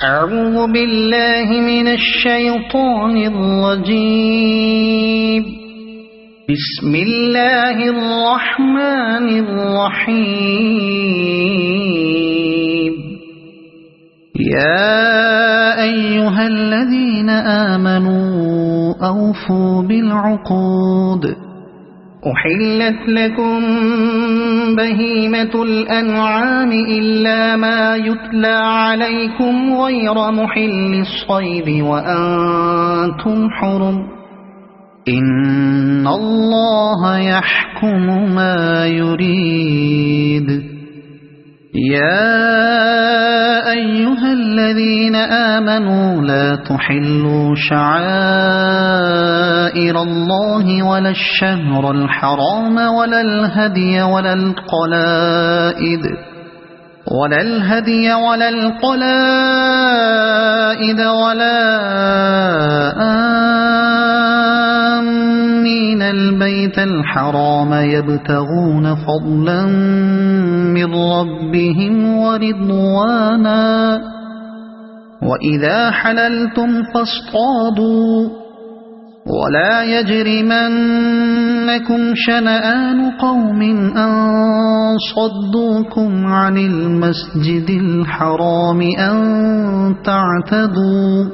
أعوذ بالله من الشيطان الرجيم. بسم الله الرحمن الرحيم. يا أيها الذين آمنوا أوفوا بالعقود. أحلت لكم بهيمة الأنعام إلا ما يتلى عليكم غير محل الصيد وأنتم حرم. إن الله يحكم ما يريد. يا أيها الذين آمنوا لا تحلوا شعائر الله ولا الشهر الحرام ولا الهدي ولا القلائد ولا آمين البيت الحرام يبتغون فضلا من ربهم ورضوانا. وإذا حللتم فاصطادوا ولا يجرمنكم شنآن قوم أن صدوكم عن المسجد الحرام أن تعتدوا.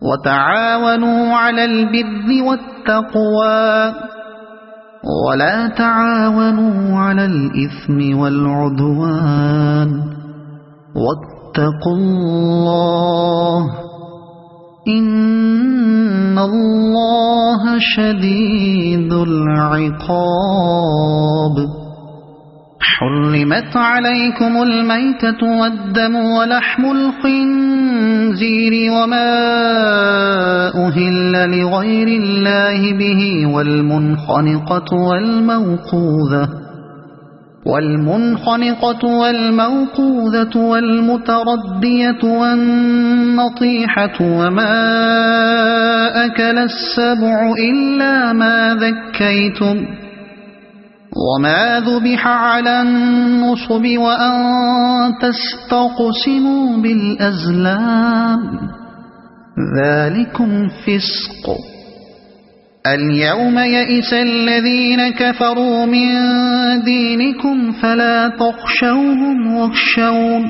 وتعاونوا على البر والتقوى ولا تعاونوا على الإثم والعدوان. واتقوا الله إن الله شديد العقاب. حرمت عليكم الميتة والدم ولحم الخنزير وما أهل لغير الله به والمنخنقة والموقوذة والمتردية والنطيحة وما أكل السبع إلا ما ذكيتم وما ذبح على النصب وأن تستقسموا بالأزلام ذلكم فسق. اليوم يئس الذين كفروا من دينكم فلا تخشوهم واخشون.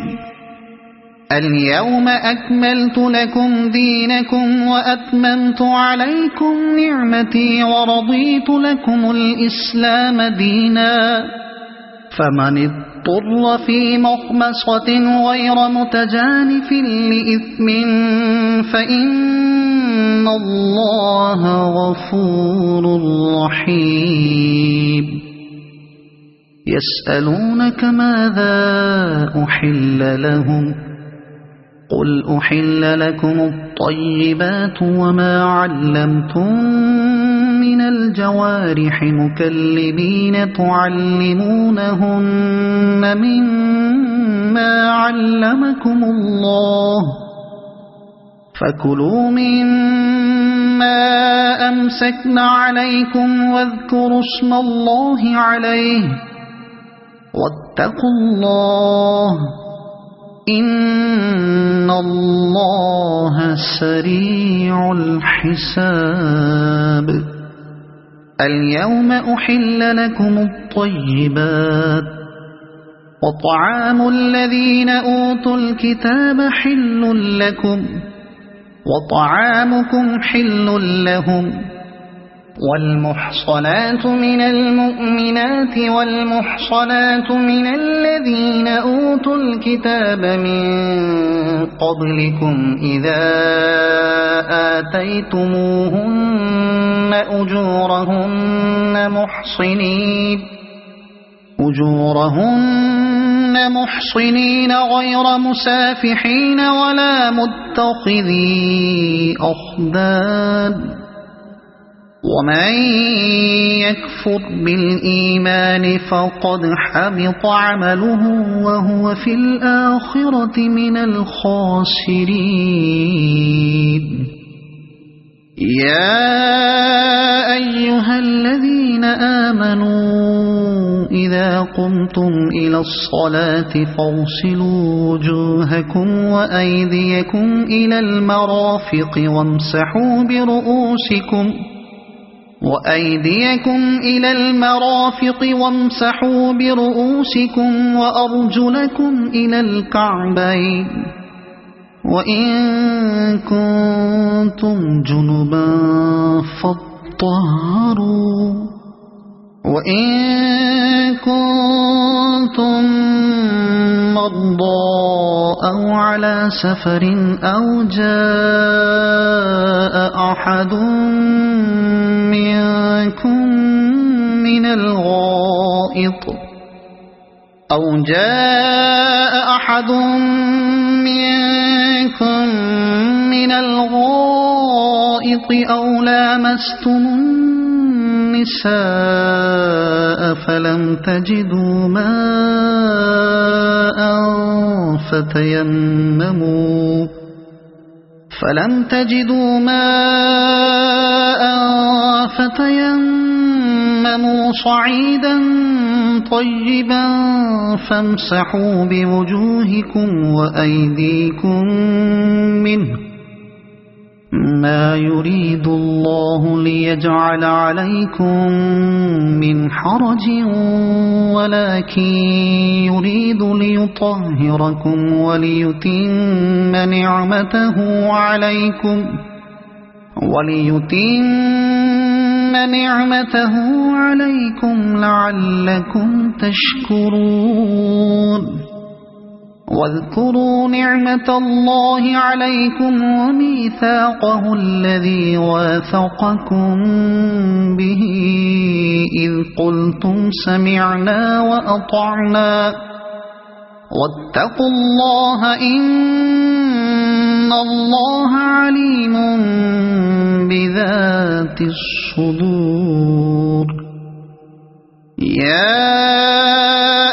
اليوم أكملت لكم دينكم وأتممت عليكم نعمتي ورضيت لكم الإسلام دينا. فمن اضطر في مخمصة غير متجانف لإثم فإن الله غفور رحيم. يسألونك ماذا أحل لهم قل أحل لكم الطيبات وما علمتم من الجوارح مكلبين تعلمونهن مما علمكم الله فكلوا مما أمسكن عليكم واذكروا اسم الله عليه واتقوا الله إن الله سريع الحساب. اليوم أحل لكم الطيبات وطعام الذين أوتوا الكتاب حل لكم وطعامكم حل لهم. والمحصنات من المؤمنات والمحصنات من الذين أوتوا الكتاب من قبلكم إذا آتيتموهن أجورهن محصنين غير مسافحين ولا متخذي أخدان. ومن يكفر بالإيمان فقد حبط عمله وهو في الآخرة من الخاسرين. يا أيها الذين آمنوا إذا قمتم إلى الصلاة فاغسلوا وجوهكم وأيديكم إلى المرافق وامسحوا برؤوسكم وأرجلكم إلى الكعبين وإن كنتم جنبا فاطهروا وإن كنتم مرضى أو على سفر أو جاء أحد منكم من الغائط أو لامستم النساء فلم تجدوا ماء فتيمموا صعيدا طيبا فامسحوا بوجوهكم وأيديكم منه ما يريد الله ليجعل عليكم من حرج ولكن يريد ليطهركم وليتم نعمته عليكم لعلكم تشكرون واذكروا نعمة الله عليكم وميثاقه الذي واثقكم به إذ قلتم سمعنا وأطعنا واتقوا الله إن الله عليم بذات الصدور يا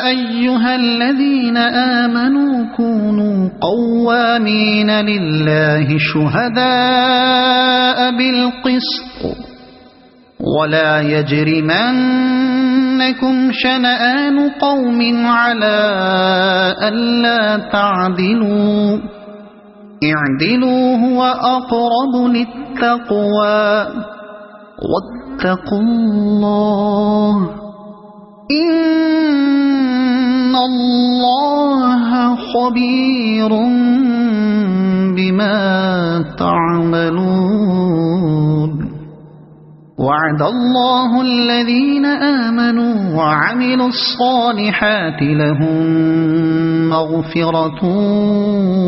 أيها الذين آمنوا كونوا قوامين لله شهداء بالقسط ولا يجرمنكم شنآن قوم على ألا تعدلوا اعدلوا هو أقرب للتقوى واتقوا الله إن الله خبير بما تعملون وعد الله الذين آمنوا وعملوا الصالحات لهم مغفرة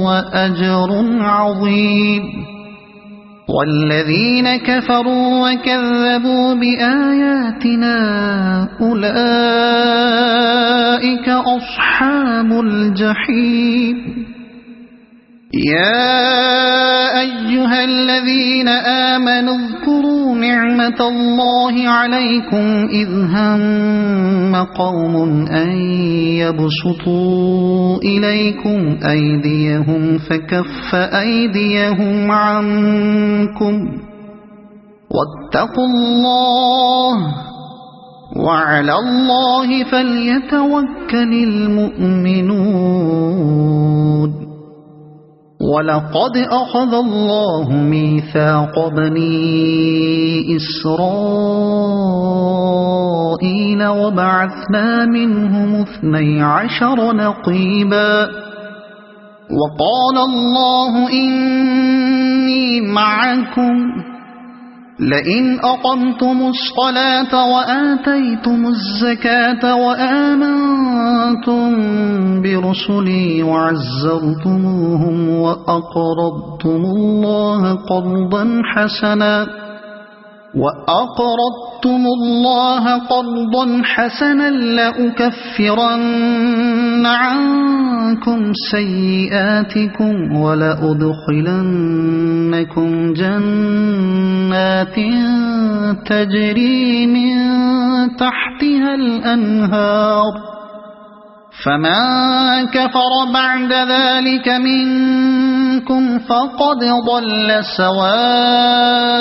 وأجر عظيم والذين كفروا وكذبوا بآياتنا أولئك أصحاب الجحيم يا أيها الذين آمنوا اذكروا نعمة الله عليكم إذ هم قوم أن يبسطوا إليكم أيديهم فكف أيديهم عنكم واتقوا الله وعلى الله فليتوكل المؤمنون ولقد أخذ الله ميثاق بني إسرائيل وبعثنا منهم 12 نقيبا وقال الله إني معكم لئن أقمتم الصلاة وآتيتم الزكاة وآمنتم برسلي وعزرتموهم وأقرضتم الله قرضا حسنا لأكفرن عنكم سيئاتكم ولأدخلنكم جنات تجري من تحتها الأنهار فمن كفر بعد ذلك منكم فقد ضل سواء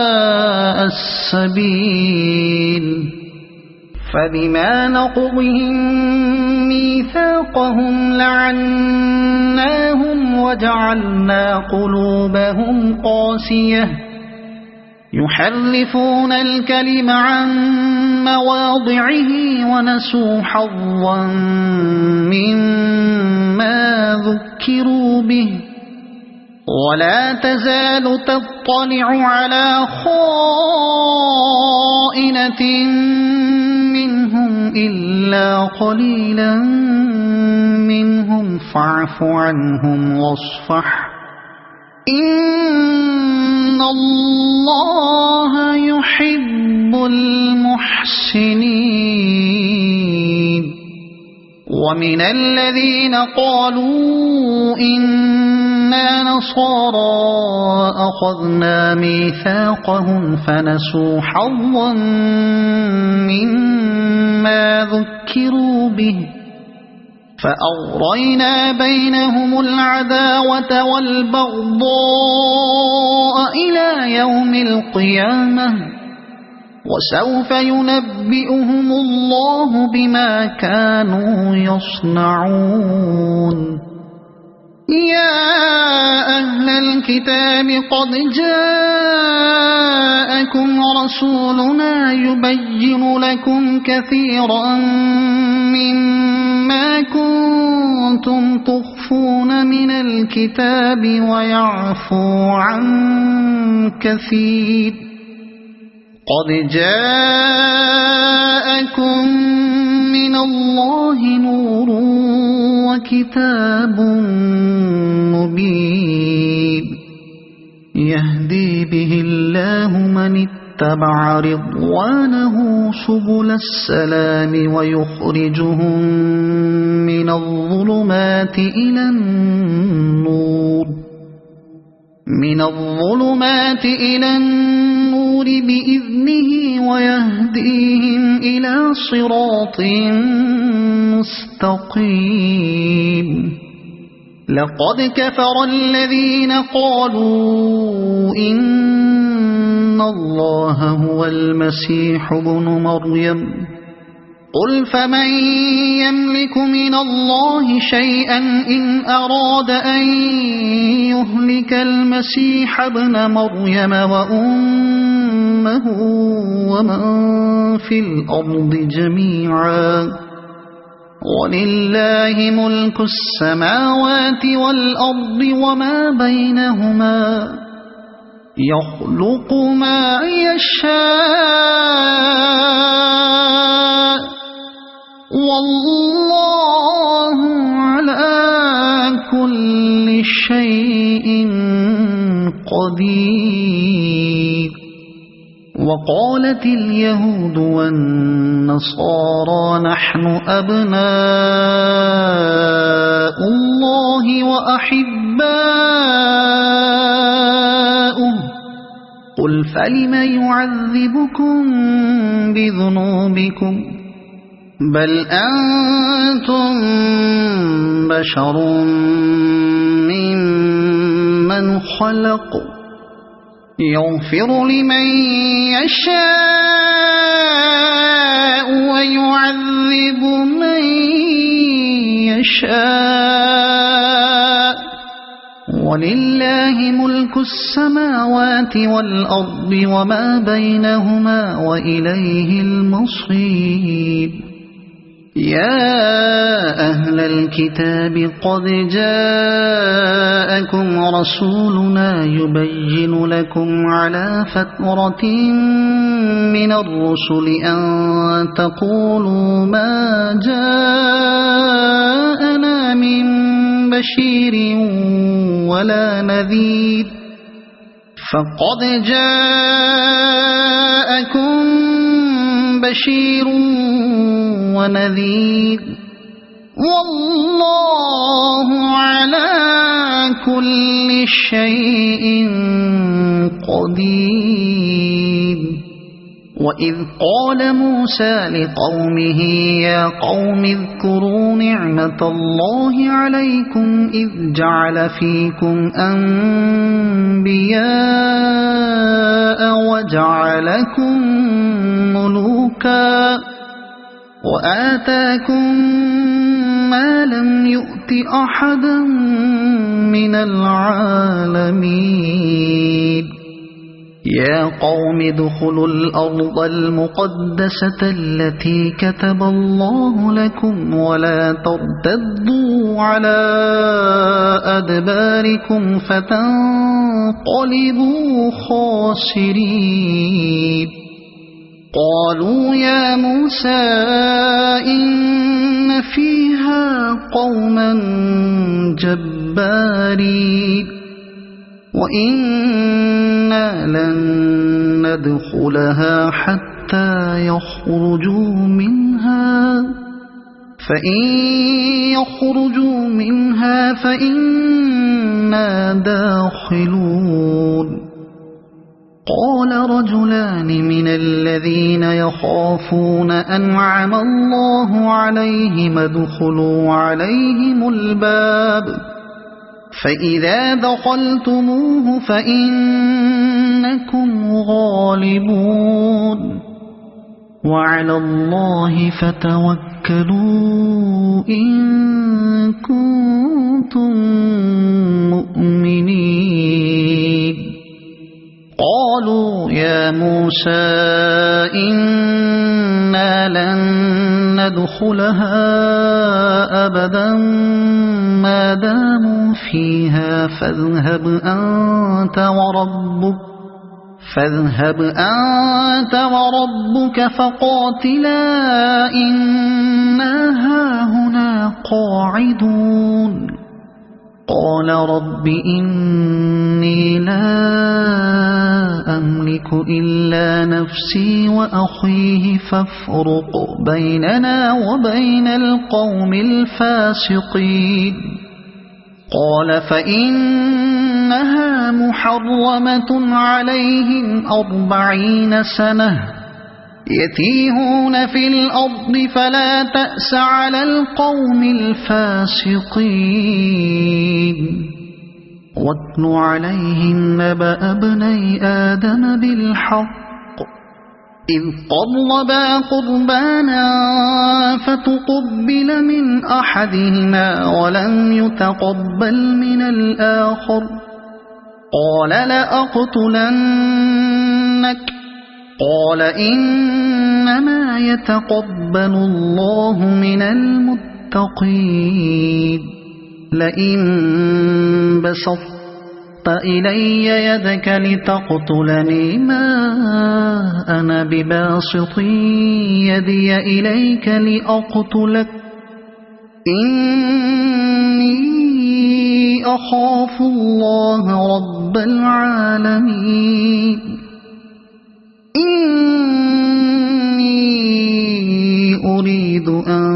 السبيل فبما نقضهم ميثاقهم لعناهم وجعلنا قلوبهم قاسية يحرفون الكلم عن مواضعه ونسوا حظا مما ذكروا به ولا تزال تطلع على خائنة منهم إلا قليلا منهم فاعف عنهم واصفح إن الله يحب المحسنين ومن الذين قالوا إنا نصارى أخذنا ميثاقهم فنسوا حظا مما ذكروا به فأغرينا بينهم العداوة والبغضاء إلى يوم القيامة وسوف ينبئهم الله بما كانوا يصنعون يا أهل الكتاب قد جاءكم رسولنا يبين لكم كثيرا مما كنتم تخفون من الكتاب ويعفو عن كثير قد جاءكم من الله نور وكتاب مبين يهدي به الله من اتبع رضوانه سبل السلام ويخرجهم من الظلمات إلى النور بإذنه ويهديهم إلى صراط مستقيم لقد كفر الذين قالوا إن الله هو المسيح ابن مريم قل فمن يملك من الله شيئا إن أراد أن يهلك المسيح ابن مريم وأمه ومن في الأرض جميعا ولله ملك السماوات والأرض وما بينهما يخلق ما يشاء والله على كل شيء قدير وقالت اليهود والنصارى نحن أبناء الله وأحباؤه قل فلم يعذبكم بذنوبكم بل أنتم بشر ممن خلق يغفر لمن يشاء ويعذب من يشاء ولله ملك السماوات والأرض وما بينهما وإليه المصير يا أهل الكتاب قد جاءكم رسولنا يبين لكم على فترة من الرسل أن تقولوا ما جاءنا من بشير ولا نذير فقد جاءكم بشير ونذير والله على كل شيء قدير وإذ قال موسى لقومه يا قوم اذكروا نعمة الله عليكم إذ جعل فيكم أنبياء وجعلكم ملوكا وآتاكم ما لم يؤت أحدا من العالمين يا قوم ادخلوا الأرض المقدسة التي كتب الله لكم ولا ترتدوا على أدباركم فتنقلبوا خاسرين قالوا يا موسى إن فيها قوما جبارين وإنا لن ندخلها حتى يخرجوا منها فإن يخرجوا منها فإنا داخلون قال رجلان من الذين يخافون أنعم الله عليهم ادخلوا عليهم الباب فإذا دخلتموه فإنكم غالبون وعلى الله فتوكلوا إن كنتم مؤمنين قالوا يا موسى إنا لن ندخلها أبدا ما داموا فيها فاذهب أنت وربك فقاتلا إنا هاهنا قاعدون قال رب إني لا أملك إلا نفسي وأخيه فافرق بيننا وبين القوم الفاسقين قال فإنها محرمة عليهم 40 سنة يتيهون في الأرض فلا تأس على القوم الفاسقين واتل عليهم نبأ ابني آدم بالحق إذ قربا قربانا فتقبل من أحدهما ولم يتقبل من الآخر قال لأقتلنك قال إنما يتقبل الله من المتقين لئن بسطت إلي يدك لتقتلني ما أنا بباسط يدي إليك لأقتلك إني أخاف الله رب العالمين إني أريد أن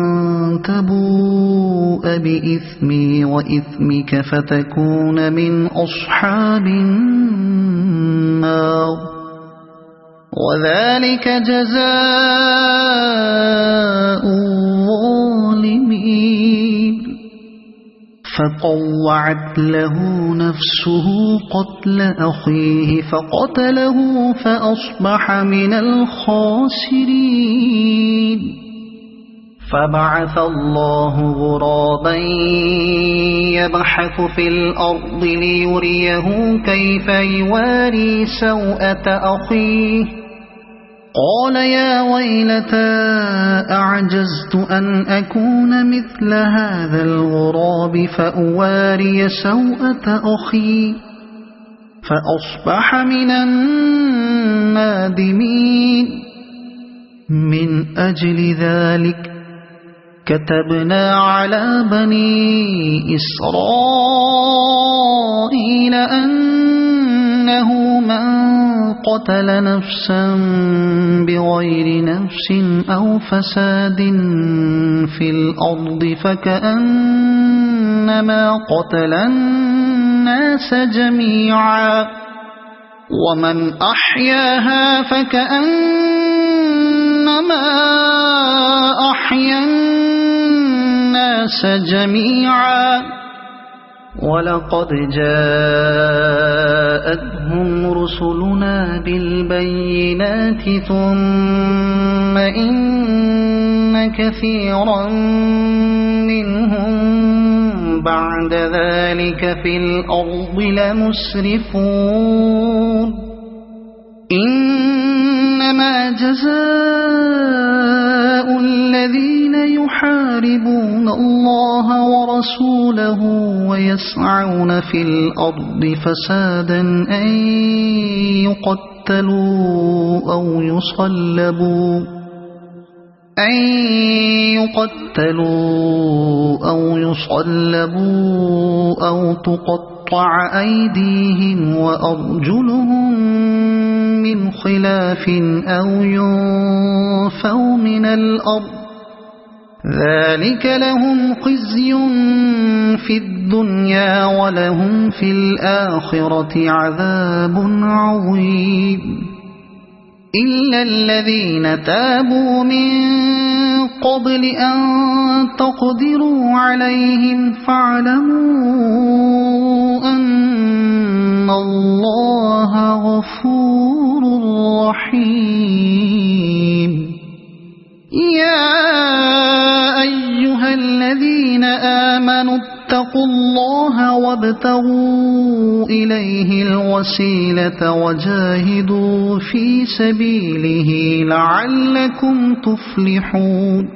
تبوء بإثمي وإثمك فتكون من أصحاب النار وذلك جزاء الظالمين فطوعت له نفسه قتل أخيه فقتله فأصبح من الخاسرين فبعث الله غرابا يبحث في الأرض ليريه كيف يواري سوءة أخيه قال يا ويلتى أعجزت أن أكون مثل هذا الغراب فأواري سوءة أخي فأصبح من النادمين من أجل ذلك كتبنا على بني إسرائيل أنه من قتل نفسا بغير نفس أو فساد في الأرض فكأنما قتل الناس جميعا ومن أحياها فكأنما أحيا الناس جميعا ولقد جاءتهم رسلنا بالبينات ثم إن كثيرا منهم بعد ذلك في الأرض لمسرفون إنما جزاء الذين يحاربون الله ورسوله ويسعون في الأرض فسادا أن يقتلوا أو يصلبوا أو تقطع أيديهم وأرجلهم من خلاف أو ينفوا من الأرض ذلك لهم خزي في الدنيا ولهم في الآخرة عذاب عظيم إلا الذين تابوا من قبل أن تقدروا عليهم فاعلموا أن الله غفور رحيم يا أيها الذين آمنوا اتقوا الله وابتغوا إليه الوسيلة وجاهدوا في سبيله لعلكم تفلحون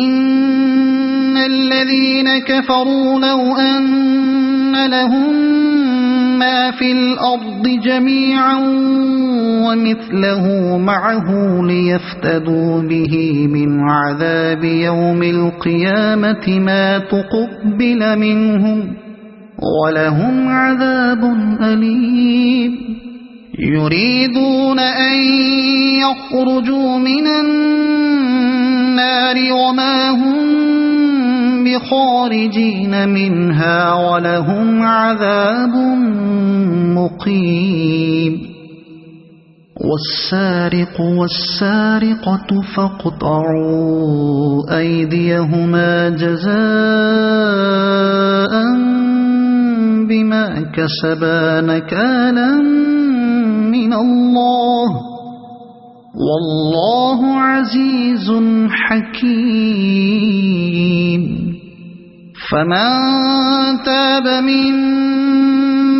إن الذين كفروا لو أن لهم ما في الأرض جميعا ومثله معه ليفتدوا به من عذاب يوم القيامة ما تقبل منهم ولهم عذاب أليم يريدون أن يخرجوا من النار وما هم بخارجين منها ولهم عذاب مقيم والسارق والسارقة فاقطعوا أيديهما جزاء بما كسبا نكالا من الله والله عزيز حكيم فمن تاب من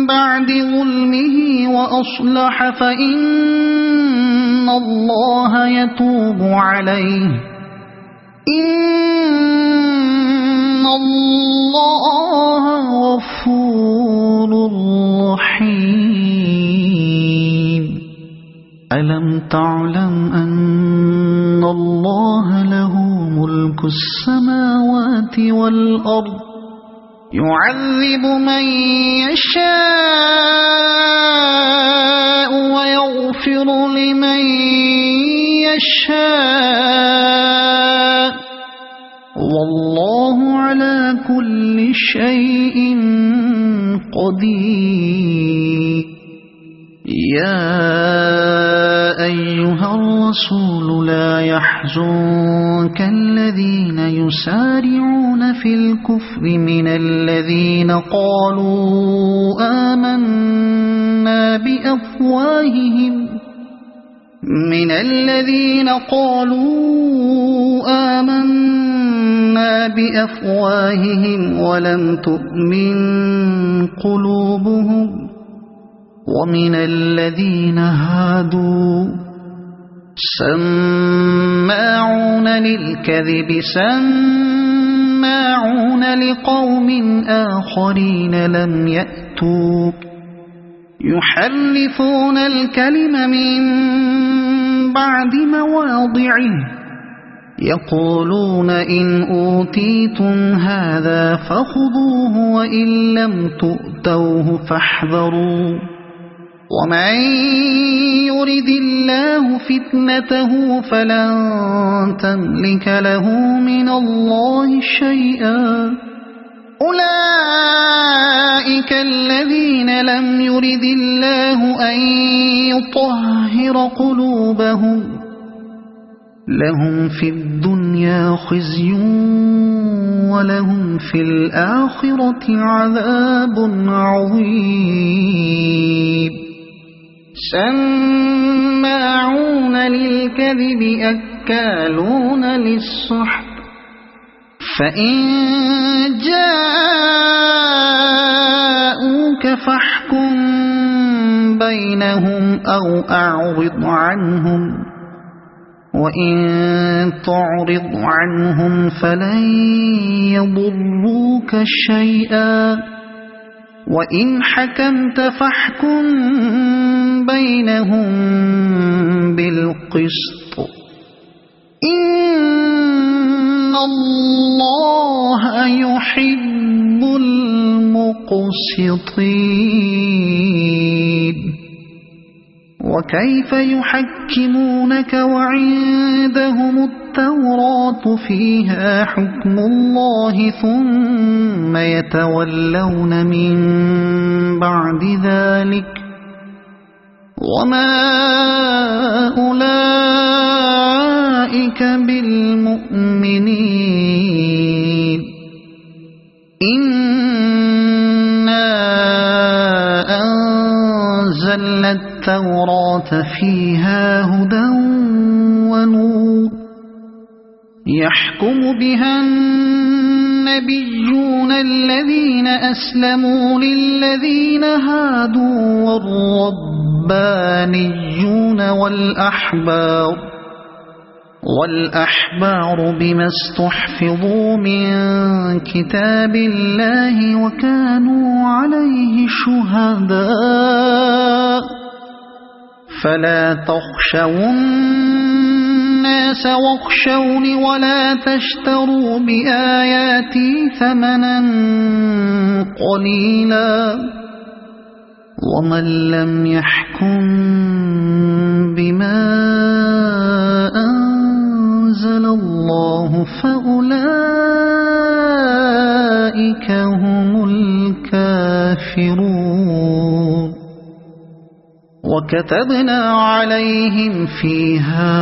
بعد ظلمه وأصلح فإن الله يتوب عليه إن الله غفور رحيم ألم تعلم أن الله له ملك السماوات والأرض يعذب من يشاء ويغفر لمن يشاء والله على كل شيء قدير يا أيها الرسول لا يحزنك الذين يسارعون في الكفر من الذين قالوا آمنا بأفواههم ولم تؤمن قلوبهم ومن الذين هادوا سماعون للكذب سماعون لقوم آخرين لم يأتوك يحرفون الكلم من بعد مواضعه يقولون إن أوتيتم هذا فخذوه وإن لم تؤتوه فاحذروا ومن يرد الله فتنته فلن تملك له من الله شيئا أولئك الذين لم يرد الله أن يطهر قلوبهم لهم في الدنيا خزي ولهم في الآخرة عذاب عظيم سماعون للكذب أكالون للسحت فإن جاءوك فاحكم بينهم أو أعرض عنهم وإن تعرض عنهم فلن يضروك شيئا وإن حكمت فاحكم بينهم بالقسط إن الله يحب المقسطين وكيف يحكمونك وعندهم التوراة فيها حكم الله ثم يتولون من بعد ذلك وما أولئك بالمؤمنين إنا أنزلنا التوراة فيها هدى ونور يحكم بها النبيون الذين أسلموا للذين هادوا والربانيون والأحبار بما استحفظوا من كتاب الله وكانوا عليه شهداء فلا تخشوا الناس واخشوني ولا تشتروا بآياتي ثمنا قليلا ومن لم يحكم بما أنزل الله فأولئك هم الكافرون وكتبنا عليهم فيها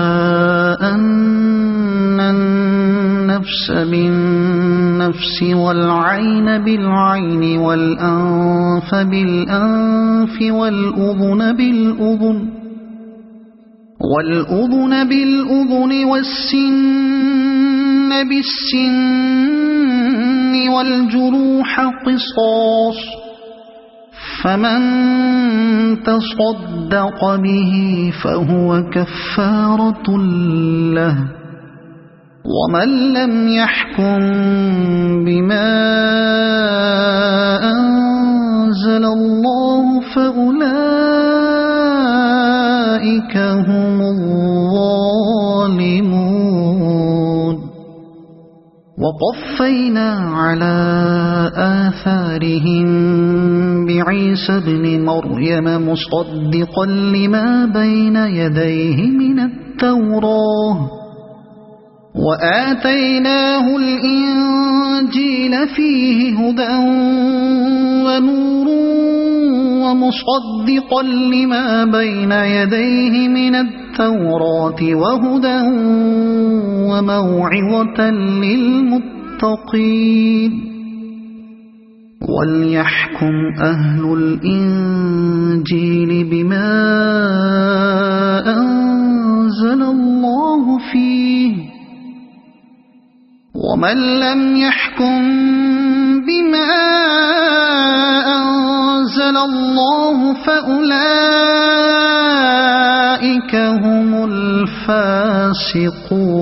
أن النفس بالنفس والعين بالعين والأنف بالأنف والأذن بالأذن والسن بالسن والجروح قصاص فمن تصدق به فهو كفارة له ومن لم يحكم بما أنزل الله فأولئك هم الظالمون وقفينا على آثارهم بعيسى ابن مريم مصدقا لما بين يديه من التوراة وآتيناه الإنجيل فيه هدى ونور ومصدقا لما بين يديه من التوراة وهدى وموعظة للمتقين وليحكم أهل الإنجيل بما أنزل الله فيه ومن لم يحكم بما أنزل الله فأولئك هم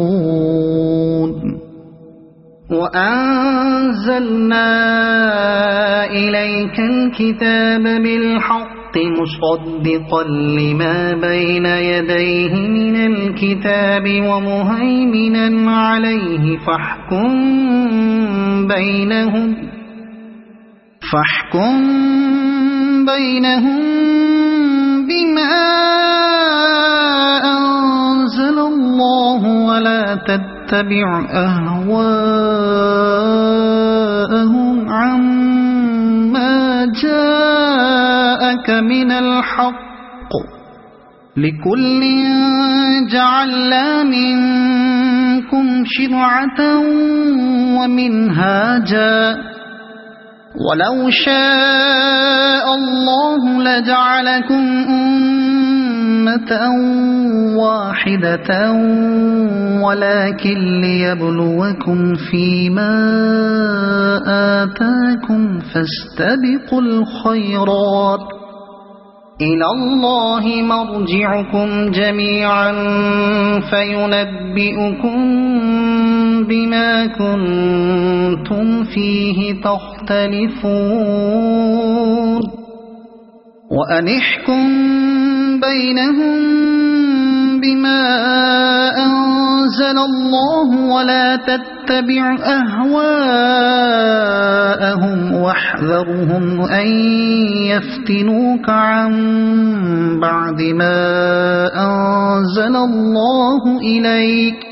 الفاسقون وأنزلنا إليك الكتاب بالحق مصدقا لما بين يديه من الكتاب ومهيمنا عليه فاحكم بينهم بما أنزل الله ولا تتبع أهواءهم عما جاءك من الحق لكل جعلنا منكم شرعة ومنهاجا ولو شاء الله لجعلكم أمة واحدة ولكن ليبلوكم فيما آتاكم فاستبقوا الخيرات إلى الله مرجعكم جميعا فينبئكم بما كنتم فيه تختلفون وأنحكم بينهم بما أنزل الله ولا تتبع أهواءهم واحذرهم أن يفتنوك عن بعد ما أنزل الله إليك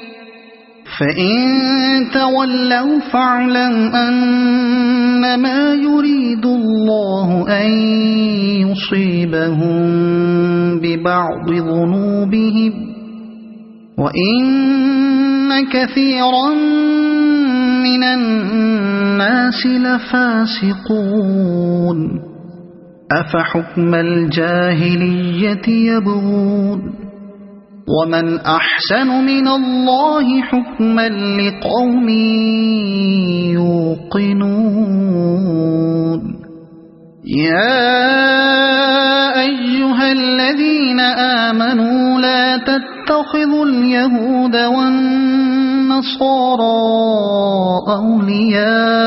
فإن تولوا فاعلم أنما يريد الله أن يصيبهم ببعض ذنوبهم وإن كثيرا من الناس لفاسقون أفحكم الجاهلية يبغون ومن أحسن من الله حكما لقوم يوقنون يا أيها الذين آمنوا لا تتخذوا اليهود والنصارى أولياء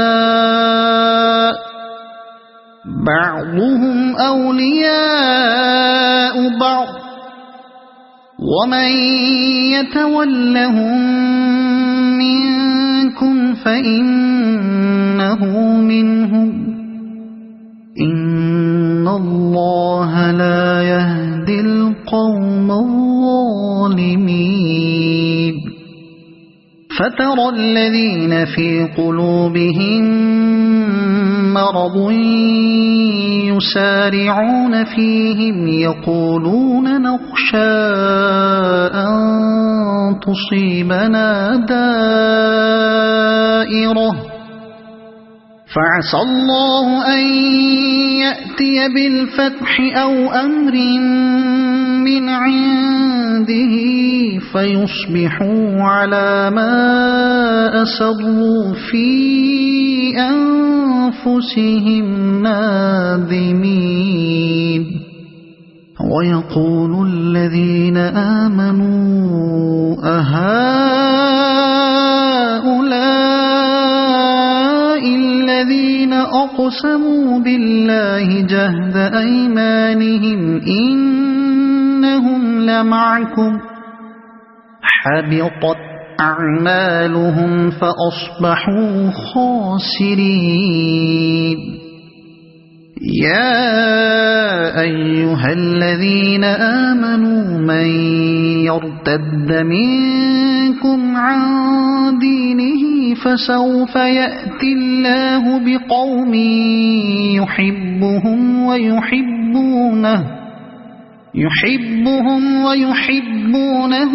بعضهم أولياء بعض ومن يتولهم منكم فإنه منهم إن الله لا يهدي القوم الظالمين فترى الذين في قلوبهم مرض يسارعون فيهم يقولون نخشى أن تصيبنا دائرة فعسى الله أن يأتي بالفتح أو أمر من عنده فيصبحوا على ما أسروا في أنفسهم نادمين ويقول الذين آمنوا أهؤلاء الذين أقسموا بالله جهد أيمانهم إنهم لمعكم حبطت أعمالهم فأصبحوا خاسرين يا أيها الذين آمنوا من يرتد منكم عن دينه فسوف يأتي الله بقوم يحبهم ويحبونه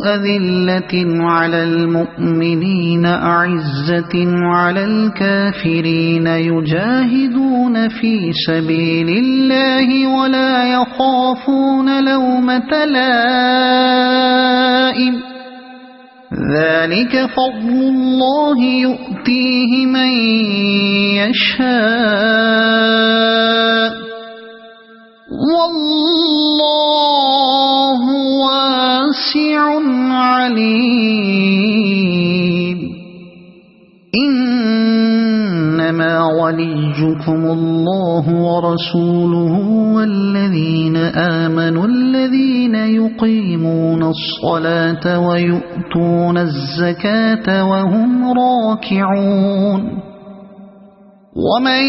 أذلة على المؤمنين أعزة على الكافرين يجاهدون في سبيل الله ولا يخافون لومة لائم ذلك فضل الله يؤتيه من يشاء والله واسع عليم إنما وليكم الله ورسوله والذين آمنوا الذين يقيمون الصلاة ويؤتون الزكاة وهم راكعون ومن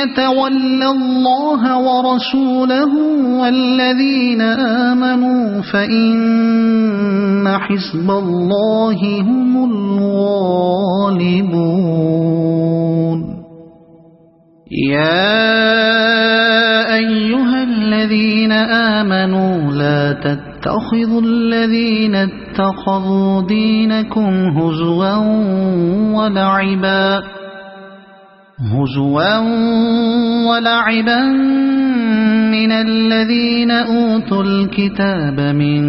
يتول الله ورسوله والذين آمنوا فإن حزب الله هم الغالبون يا أيها الذين آمنوا لا تتخذوا الذين اتخذوا دينكم هزوا ولعبا من الذين أوتوا الكتاب من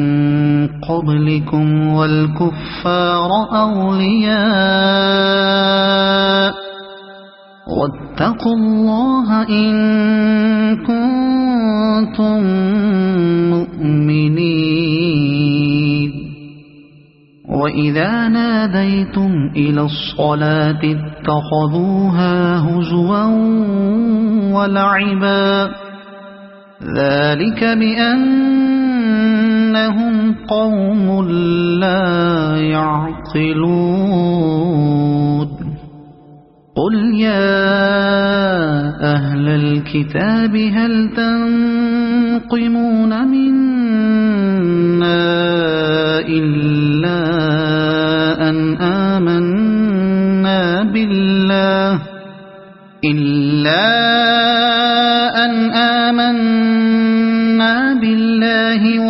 قبلكم والكفار أولياء واتقوا الله إن كنتم مؤمنين وإذا ناديتم إلى الصلاة اتخذوها هزوا ولعبا ذلك بأنهم قوم لا يعقلون قل يا أهل الكتاب هل تنقمون منا إلا أن آمنا بالله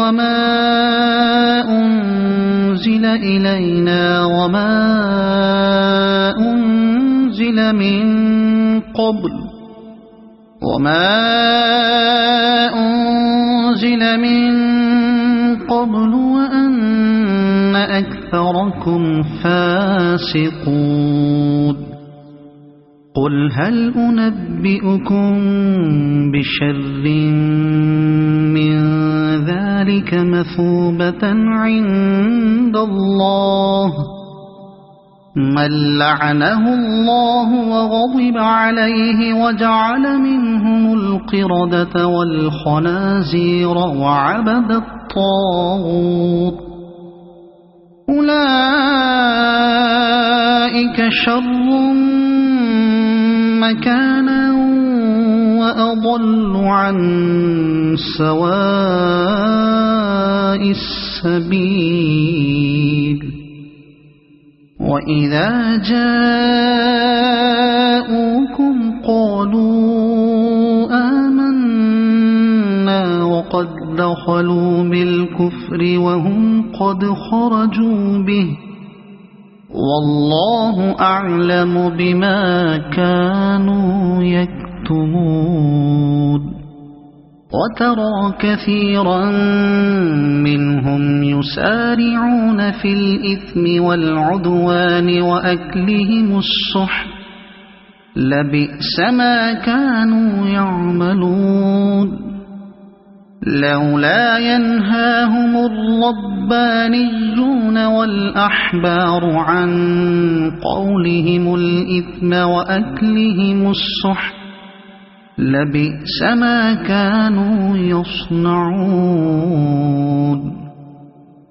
وما أنزل إلينا وما أنزل من قبل وأن أكثركم فاسقون قل هل أنبئكم بشر من ذلك مثوبة عند الله من لعنه الله وغضب عليه وجعل منهم القردة والخنازير وعبد الطاغوت أولئك شر مكانا وأضل عن سواء السبيل وإذا جاءوكم قالوا آمنا وقد دخلوا بالكفر وهم قد خرجوا به والله أعلم بما كانوا يكتمون وترى كثيرا منهم يسارعون في الإثم والعدوان وأكلهم السحت لبئس ما كانوا يعملون لولا ينهاهم الربانيون والأحبار عن قولهم الإثم وأكلهم السحت لبئس ما كانوا يصنعون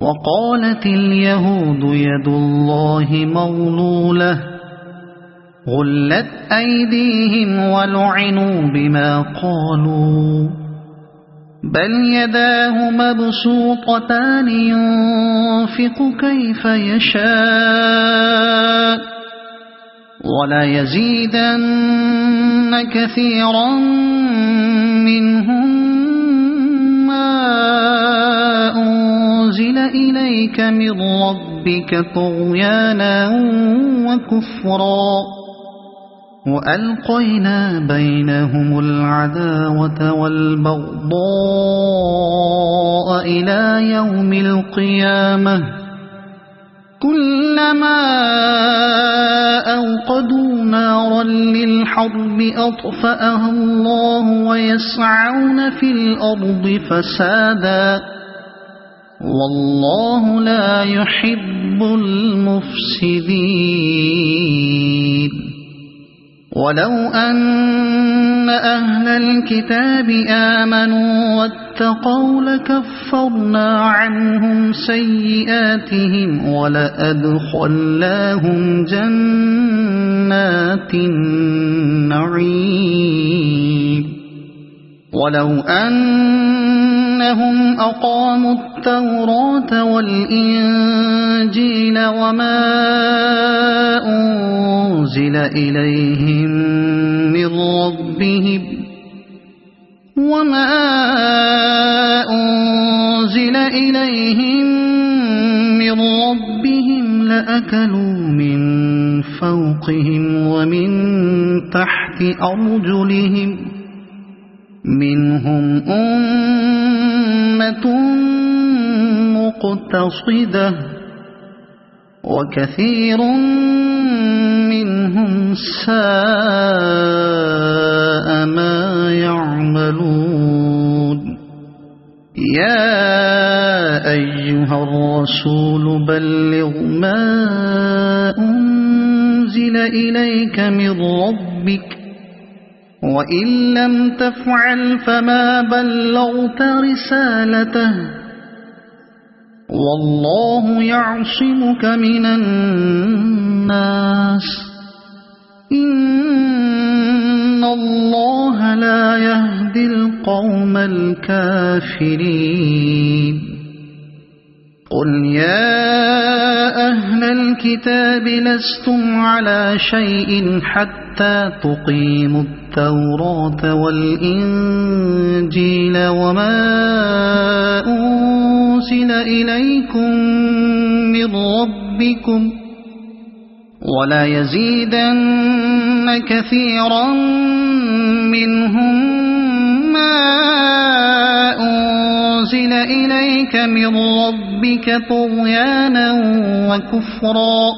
وقالت اليهود يد الله مغلولة غلت أيديهم ولعنوا بما قالوا بل يداه مبسوطتان ينفق كيف يشاء ولا يزيدن كثيرا منهم ما أنزل إليك من ربك طغيانا وكفرا وألقينا بينهم العداوة والبغضاء إلى يوم القيامة كلما أوقدوا نارا للحرب أطفأها الله ويسعون في الأرض فسادا والله لا يحب المفسدين ولو أن أهل الكتاب آمنوا واتقوا لكفرنا عنهم سيئاتهم ولأدخلناهم جنات النعيم ولو أنهم أقاموا التوراة والإنجيل وما أنزل إليهم من ربهم لأكلوا من فوقهم ومن تحت أرجلهم منهم أمة مقتصدة وكثير منهم ساء ما يعملون يا أيها الرسول بلغ ما أنزل إليك من ربك وإن لم تفعل فما بلغت رسالته والله يعصمك من الناس إن الله لا يهدي القوم الكافرين قل يا أهل الكتاب لستم على شيء حتى تقيموا التوراة والإنجيل وما أنزل إليكم من ربكم ولا يزيدن كثيرا منهم ما أنزل إليك من ربك طغيانا وكفرا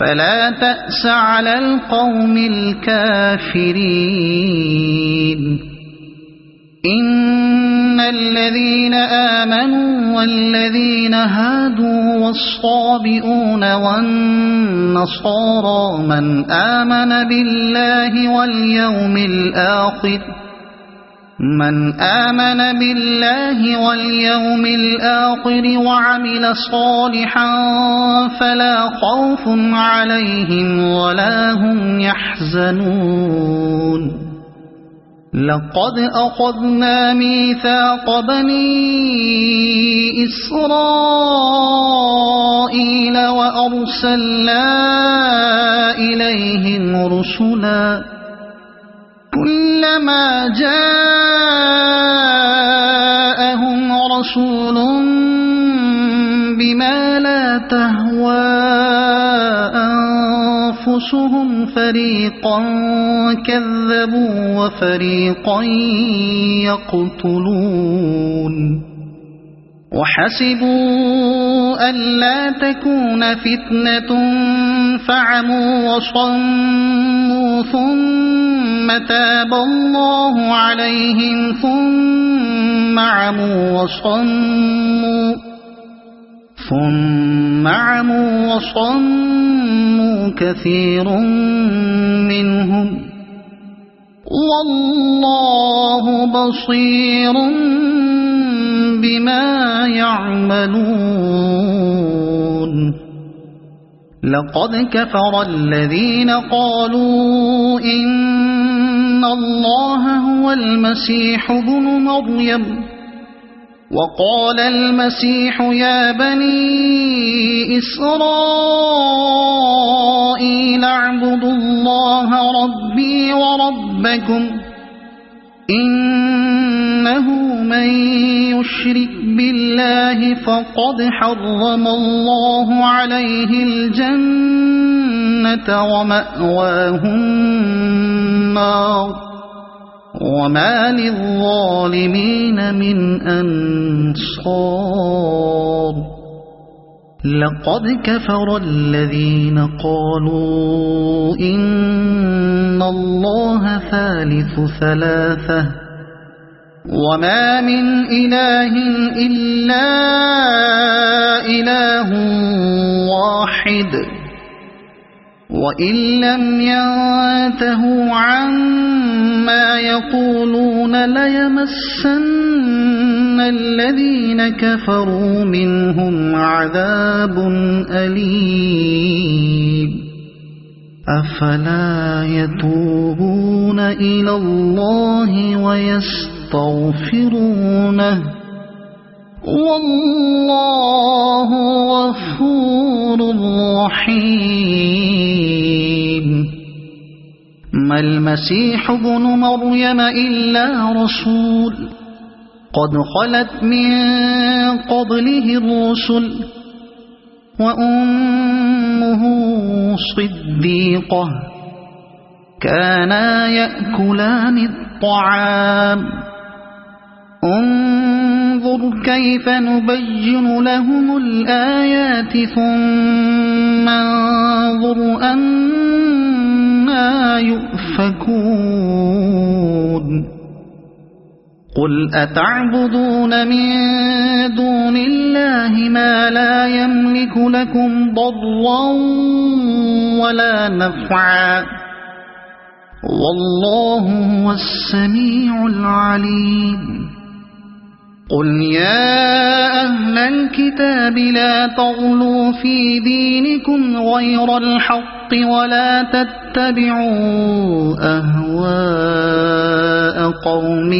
فلا تأس على القوم الكافرين إن الذين آمنوا والذين هادوا والصابئون والنصارى من آمن بالله واليوم الآخر وعمل صالحا فلا خوف عليهم ولا هم يحزنون لقد أخذنا ميثاق بني إسرائيل وأرسلنا إليهم رسلا كلما جاءهم رسول بما لا تهوى أنفسهم فريقا كذبوا وفريقا يقتلون وحسبوا ألا تكون فتنة فعموا وصموا ثم تاب الله عليهم ثم عموا وصموا كثير منهم والله بصير بما يعملون لقد كفر الذين قالوا إن الله هو المسيح ابن مريم وقال المسيح يا بني إسرائيل اعبدوا الله ربي وربكم إنه من يشرك بالله فقد حرم الله عليه الجنة ومأواه النار وما للظالمين من أنصار لقد كفر الذين قالوا إن الله ثالث ثلاثة وما من إله إلا إله واحد وإن لم ينتهوا عما يقولون ليمسن الذين كفروا منهم عذاب أليم أفلا يتوبون إلى الله ويستغفرونه والله غفور رحيم ما المسيح ابن مريم إلا رسول قد خلت من قبله الرسل وأمه صديقة كانا يأكلان الطعام انظر كيف نبين لهم الآيات ثم انظر أنى يؤفكون قل أتعبدون من دون الله ما لا يملك لكم ضرا ولا نفعا والله هو السميع العليم قل يا أهل الكتاب لا تغلوا في دينكم غير الحق ولا تتبعوا أهواء قوم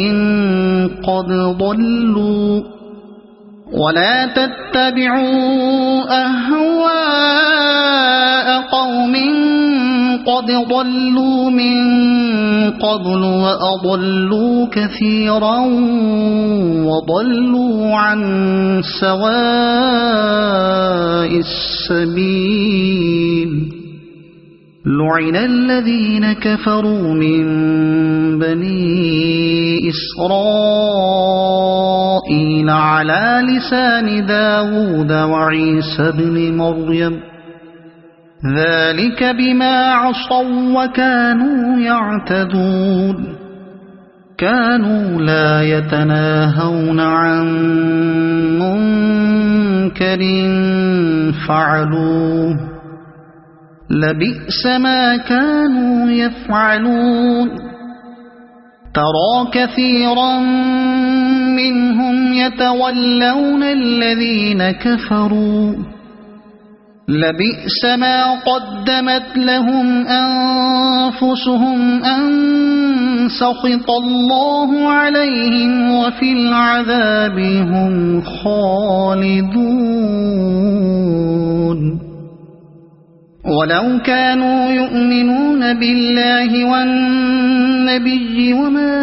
قد ضلوا من قبل وأضلوا كثيرا وضلوا عن سواء السبيل لعن الذين كفروا من بني إسرائيل على لسان داود وعيسى بن مريم ذلك بما عصوا وكانوا يعتدون كانوا لا يتناهون عن منكر فعلوه لبئس ما كانوا يفعلون ترى كثيرا منهم يتولون الذين كفروا لبئس ما قدمت لهم أنفسهم أن سخط الله عليهم وفي العذاب هم خالدون ولو كانوا يؤمنون بالله والنبي وما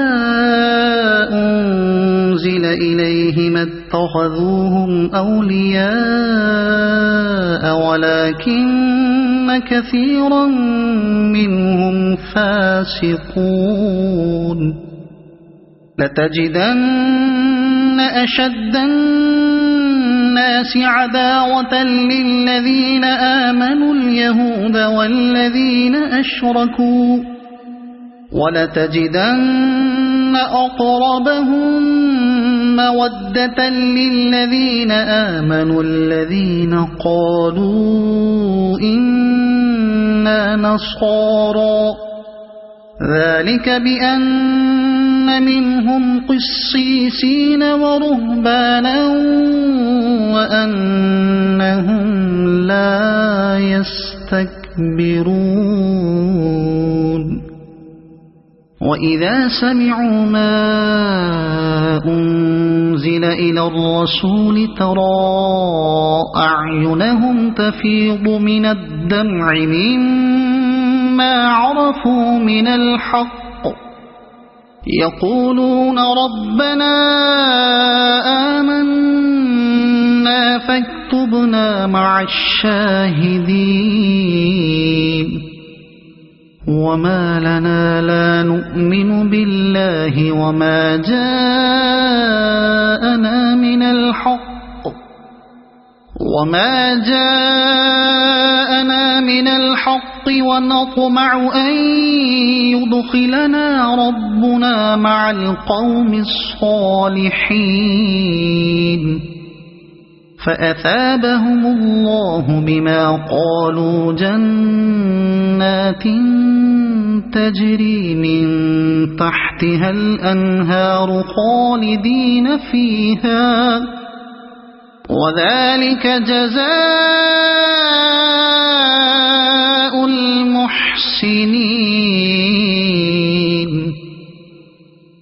أنزل إليه ما اتخذوهم أولياء ولكن كثيرا منهم فاسقون لتجدن أشد الناس عداوة للذين آمنوا اليهود والذين أشركوا ولتجدن أقربهم مودة للذين آمنوا الذين قالوا إنا نصارى ذلك بأن منهم قسيسين ورهبانا وأنهم لا يستكبرون وإذا سمعوا ما أنزل إلى الرسول ترى أعينهم تفيض من الدمع مما عرفوا من الحق يقولون ربنا آمنا فاكتبنا مع الشاهدين وما لنا لا نؤمن بالله وما جاءنا من الحق ونطمع أن يدخلنا ربنا مع القوم الصالحين فأثابهم الله بما قالوا جنات تجري من تحتها الأنهار خالدين فيها وذلك جزاء المحسنين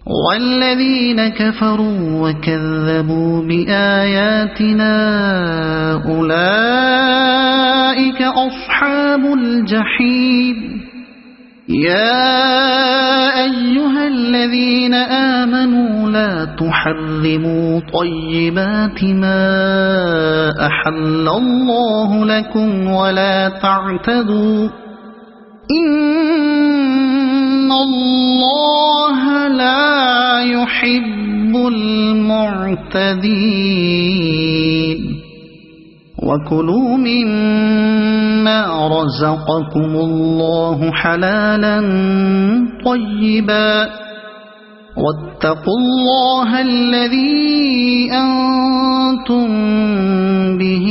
والذين كفروا وكذبوا بآياتنا أولئك أصحاب الجحيم يا أيها الذين آمنوا لا تحرموا طيبات ما أحل الله لكم ولا تعتدوا إن الله لا يحب المعتدين وكلوا مما رزقكم الله حلالا طيبا واتقوا الله الذي أنتم به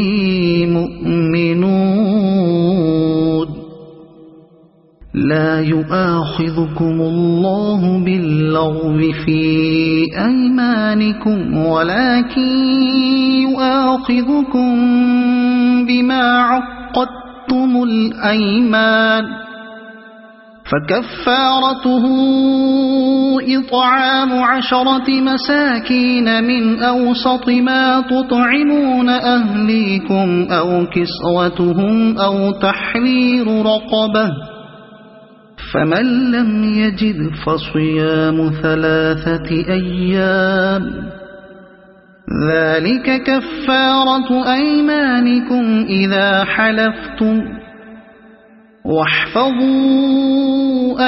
مؤمنون لا يؤاخذكم الله باللغو في أيمانكم ولكن يؤاخذكم بما عقدتم الأيمان فكفارته إطعام 10 مساكين من أوسط ما تطعمون أهليكم أو كسوتهم أو تحرير رقبة فمن لم يجد فصيام 3 أيام ذلك كفارة أيمانكم إذا حلفتم واحفظوا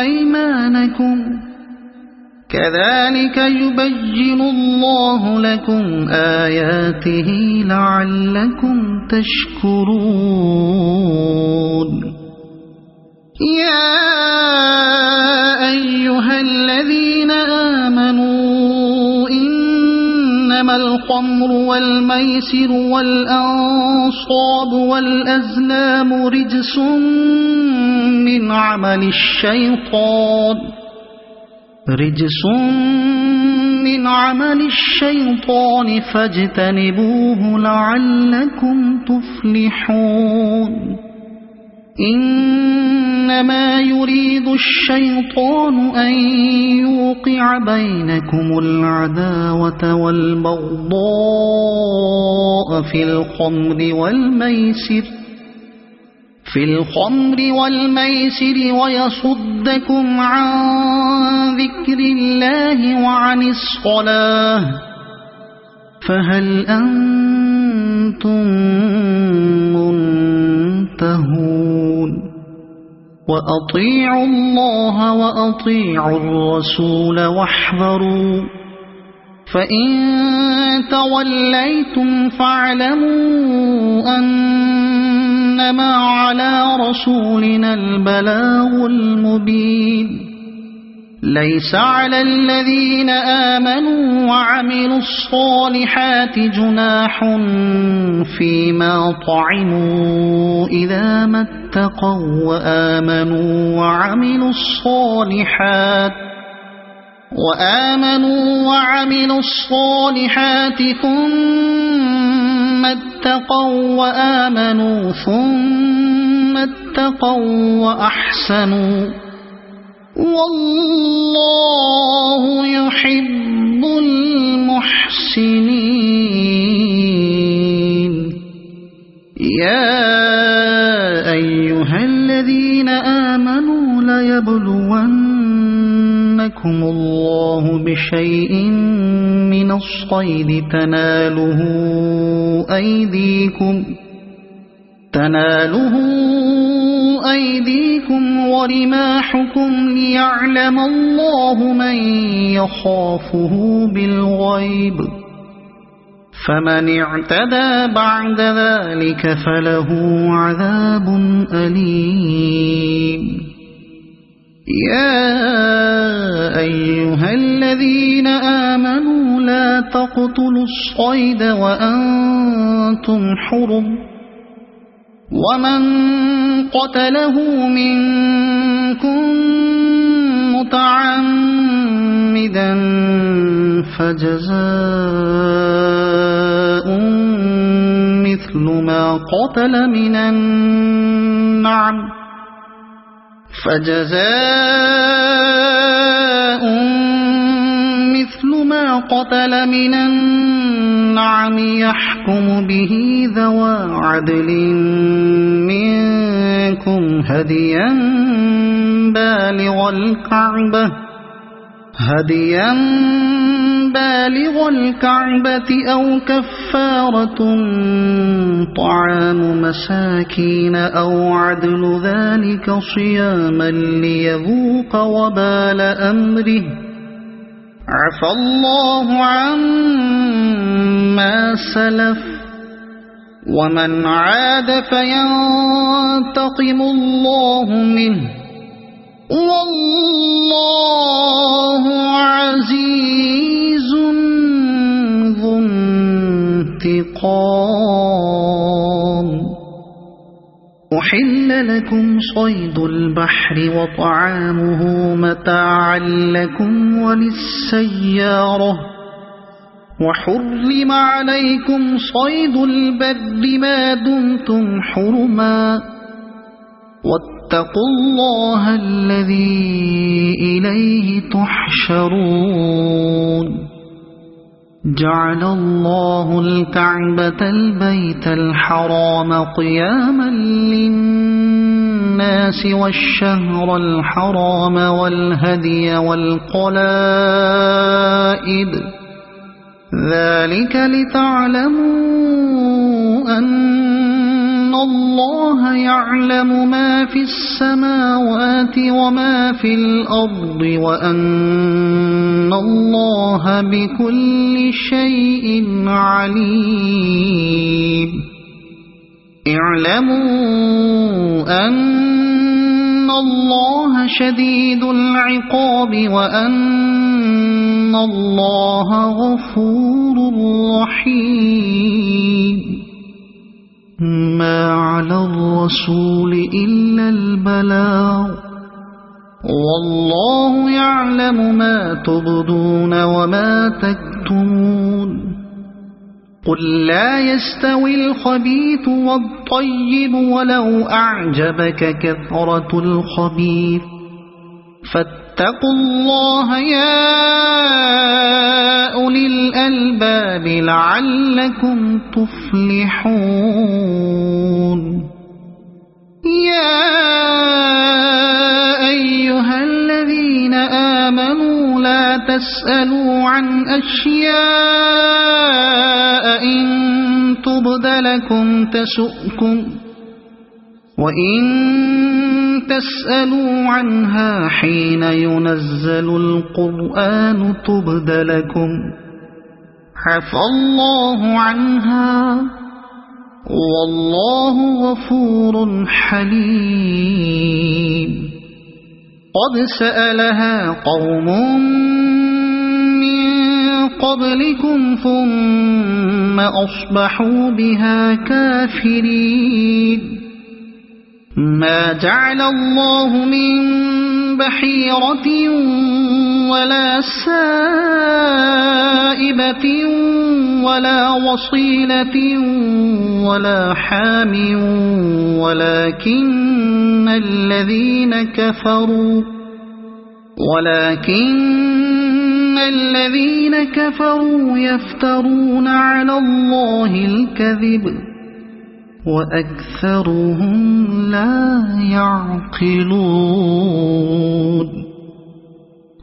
أيمانكم كذلك يبين الله لكم آياته لعلكم تشكرون يا أيها الذين آمنوا إنما الخمر والميسر والأنصاب والأزلام رجس من عمل الشيطان فاجتنبوه لعلكم تفلحون إنما يريد الشيطان أن يوقع بينكم العداوة والبغضاء في الخمر والميسر ويصدكم عن ذكر الله وعن الصلاة فهل أنتم منتهون وأطيعوا الله وأطيعوا الرسول واحذروا فإن توليتم فاعلموا أنما على رسولنا البلاغ المبين ليس على الذين آمنوا وعملوا الصالحات جناح فيما طعموا إذا ما اتقوا وآمنوا وعملوا الصالحات ثم اتقوا وآمنوا ثم اتقوا وأحسنوا والله يحب المحسنين يا أيها الذين آمنوا ليبلونكم الله بشيء من الصيد تناله أيديكم ورماحكم ليعلم الله من يخافه بالغيب فمن اعتدى بعد ذلك فله عذاب أليم يا أيها الذين آمنوا لا تقتلوا الصيد وأنتم حرم ومن قتله منكم متعمدا فجزاء مثل ما قتل من النعم يحكم به ذوى عدل منكم هديا بالغ الكعبة أو كفارة طعام مساكين أو عدل ذلك صياما ليذوق وبال أمره عفى الله عما سلف ومن عاد فينتقم الله منه والله عزيز ذو انتقام. أحل لكم صيد البحر وطعامه متاعا لكم وللسيارة وحرم عليكم صيد البر ما دمتم حرما واتقوا الله الذي إليه تحشرون. جعل الله الكعبة البيت الحرام قياما للناس والشهر الحرام والهدي والقلائد ذلك لتعلموا أن الله يعلم ما في السماوات وما في الأرض وأن الله بكل شيء عليم. اعلموا أن الله شديد العقاب وأن الله غفور رحيم. ما على الرسول إلا البلاغ والله يعلم ما تبدون وما تكتمون. قل لا يستوي الخبيث والطيب ولو أعجبك كثرة الخبيث فاتقوا الله يا أولي الألباب لعلكم تفلحون. يا أيها الذين آمنوا لا تسألوا عن أشياء إن تبد لكم تسؤكم وإن تسألوا عنها حين ينزل القرآن تبد لكم عفى الله عنها والله غفور حليم. قد سألها قوم من قبلكم ثم أصبحوا بها كافرين. ما جعل الله من بحيرة ولا سائبة ولا وصيلة ولا حام ولكن الذين كفروا يفترون على الله الكذب وأكثرهم لا يعقلون.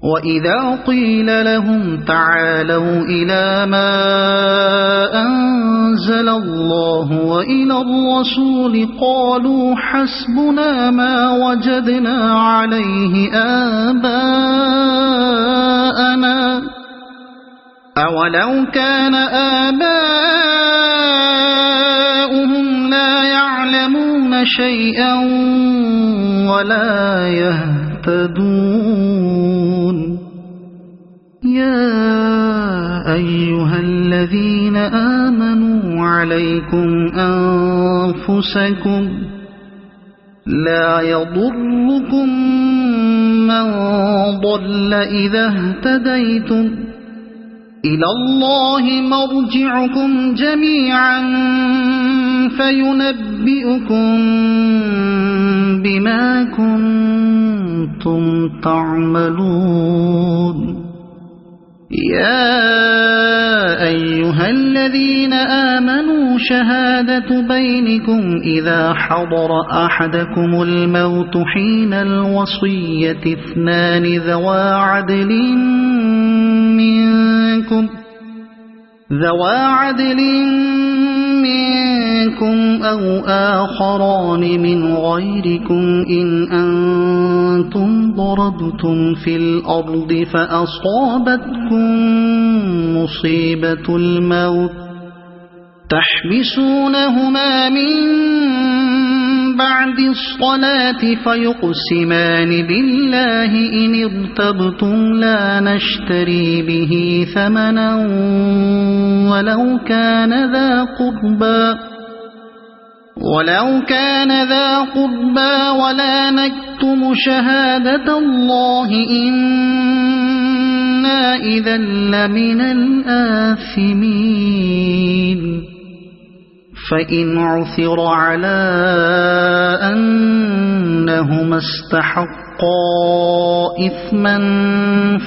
وإذا قيل لهم تعالوا إلى ما أنزل الله وإلى الرسول قالوا حسبنا ما وجدنا عليه آباءنا أولو كان آباؤهم لا يعلمون شيئا ولا يهتدون. يا أيها الذين آمنوا عليكم أنفسكم لا يضركم من ضل إذا اهتديتم إلى الله مرجعكم جميعا فينبئكم بما كنتم تعملون. يا أيها الذين آمنوا شهادة بينكم إذا حضر أحدكم الموت حين الوصية اثنان ذوى عدل منكم ذوى عدل منكم أو آخران من غيركم إن أنتم ضربتم في الأرض فأصابتكم مصيبة الموت تحبسونهما من بعد الصلاة فيقسمان بالله إن ارتبتم لا نشتري به ثمنا ولو كان ذا قربى ولا نكتم شهادة الله إنا إذا لمن الآثمين فإن عثر على أنهما استحقا إثما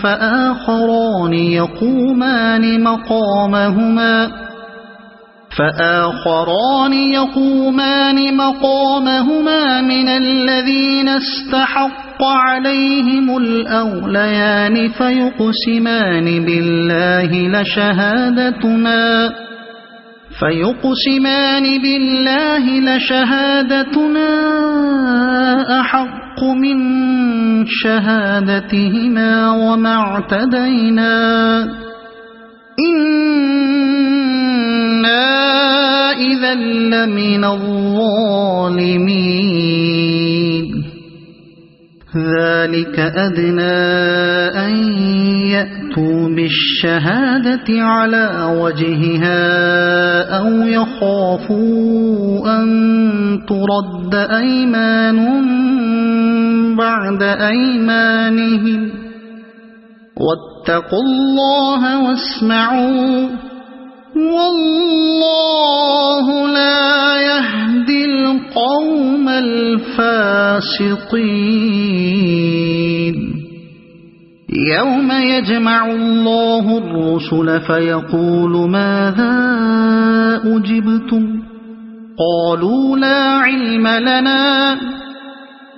فآخران يقومان مقامهما من الذين استحق عليهم الأوليان فيقسمان بالله لشهادتنا أحق من شهادتهما وما اعتدينا إنا إذا لمن الظالمين ذلك أدنى أن يأتوا بالشهادة على وجهها أو يخافوا أن ترد أيمان بعد أيمانهم واتقوا الله واسمعوا والله لا يهدي القوم الفاسقين يوم يجمع الله الرسل فيقول ماذا أجبتم قالوا لا علم لنا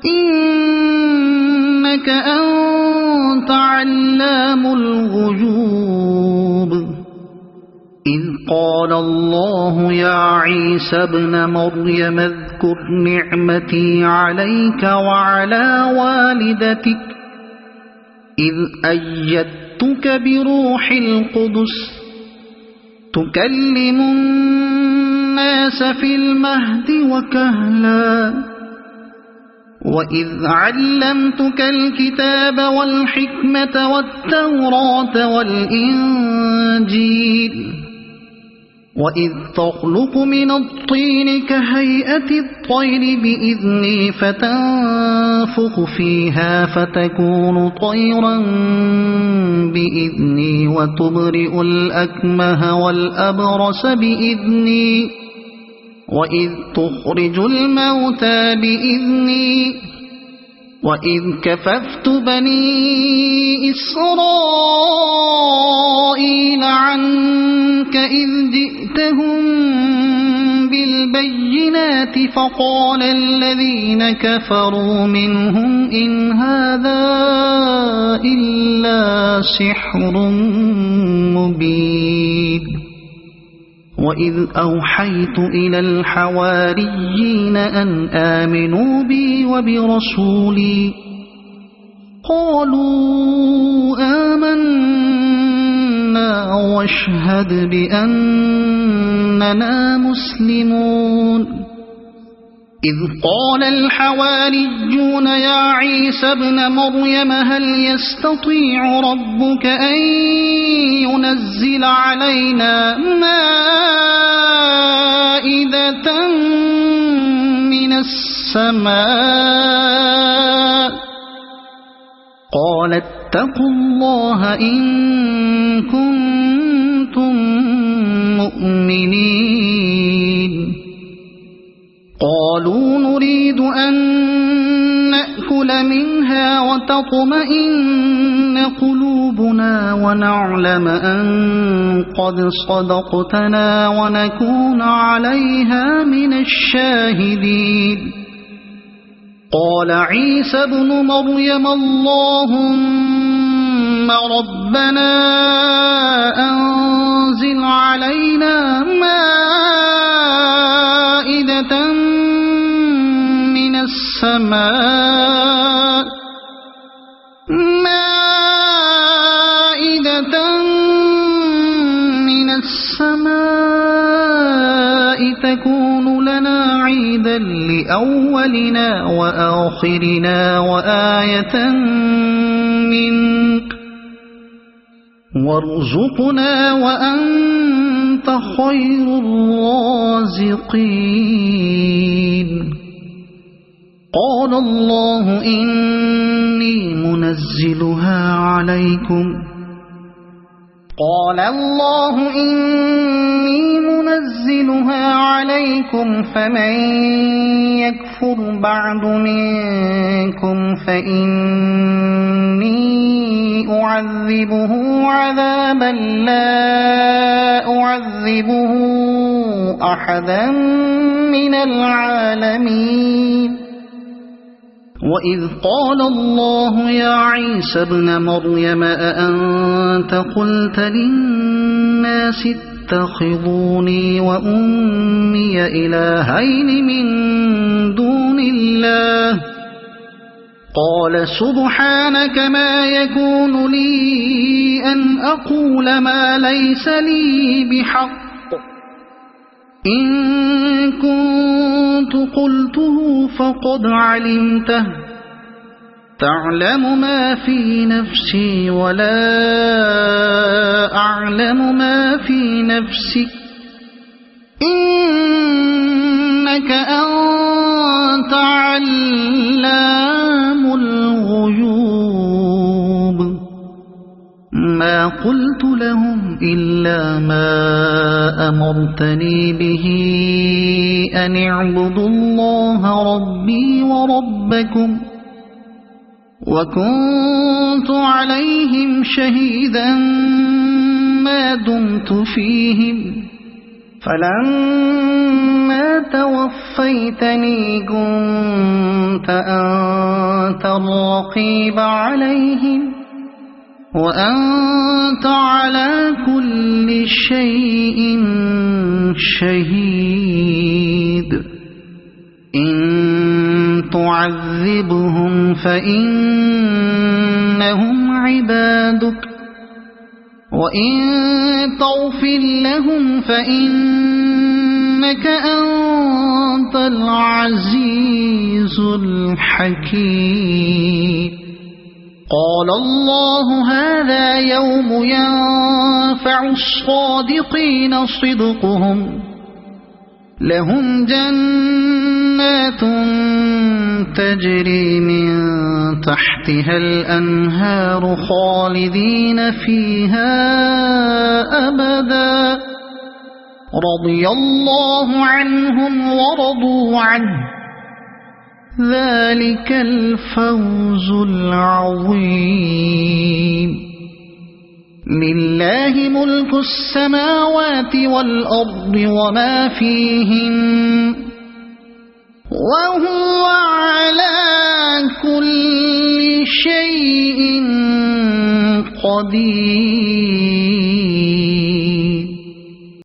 إنك أنت علام الغيوب إذ قال الله يا عيسى ابن مريم اذكر نعمتي عليك وعلى والدتك إذ أيدتك بروح القدس تكلم الناس في المهد وكهلا وإذ علمتك الكتاب والحكمة والتوراة والإنجيل وإذ تخلق من الطين كهيئة الطير بإذني فتنفخ فيها فتكون طيرا بإذني وتبرئ الأكمه والأبرص بإذني وإذ تخرج الموتى بإذني وإذ كففت بني إسرائيل عنك إذ جئتهم بالبينات فقال الذين كفروا منهم إن هذا إلا سحر مبين وإذ أوحيت إلى الحواريين أن آمنوا بي وبرسولي قالوا آمنا واشهد بأننا مسلمون إذ قال الحواريون يا عيسى ابن مريم هل يستطيع ربك أن ينزل علينا مائدة من السماء قال اتقوا الله إن كنتم مؤمنين قالوا نريد أن نأكل منها وتطمئن قلوبنا ونعلم أن قد صدقتنا ونكون عليها من الشاهدين قال عيسى ابن مريم اللهم ربنا أنزل علينا السماء مائدة من السماء تكون لنا عيدا لأولنا وآخرنا وآية منك وارزقنا وأنت خير الرازقين قال الله إني منزلها عليكم فمن يكفر بعد منكم فإني أعذبه عذابا لا أعذبه أحدا من العالمين وإذ قال الله يا عيسى ابن مريم أأنت قلت للناس اتخذوني وأمي إلهين من دون الله قال سبحانك ما يكون لي أن أقول ما ليس لي بحق إن كنت قلته فقد علمته تعلم ما في نفسي ولا أعلم ما في نفسك إنك أنت علام الغيوب ما قلت لهم إلا ما أمرتني به أن اعبدوا الله ربي وربكم وكنت عليهم شهيدا ما دمت فيهم فلما توفيتني كنت أنت الرقيب عليهم وأنت على كل شيء شهيد إن تعذبهم فإنهم عبادك وإن تغفر لهم فإنك أنت العزيز الحكيم قال الله هذا يوم ينفع الصادقين صدقهم لهم جنات تجري من تحتها الأنهار خالدين فيها أبدا رضي الله عنهم ورضوا عنه ذلك الفوز العظيم لله ملك السماوات والأرض وما فيهن وهو على كل شيء قدير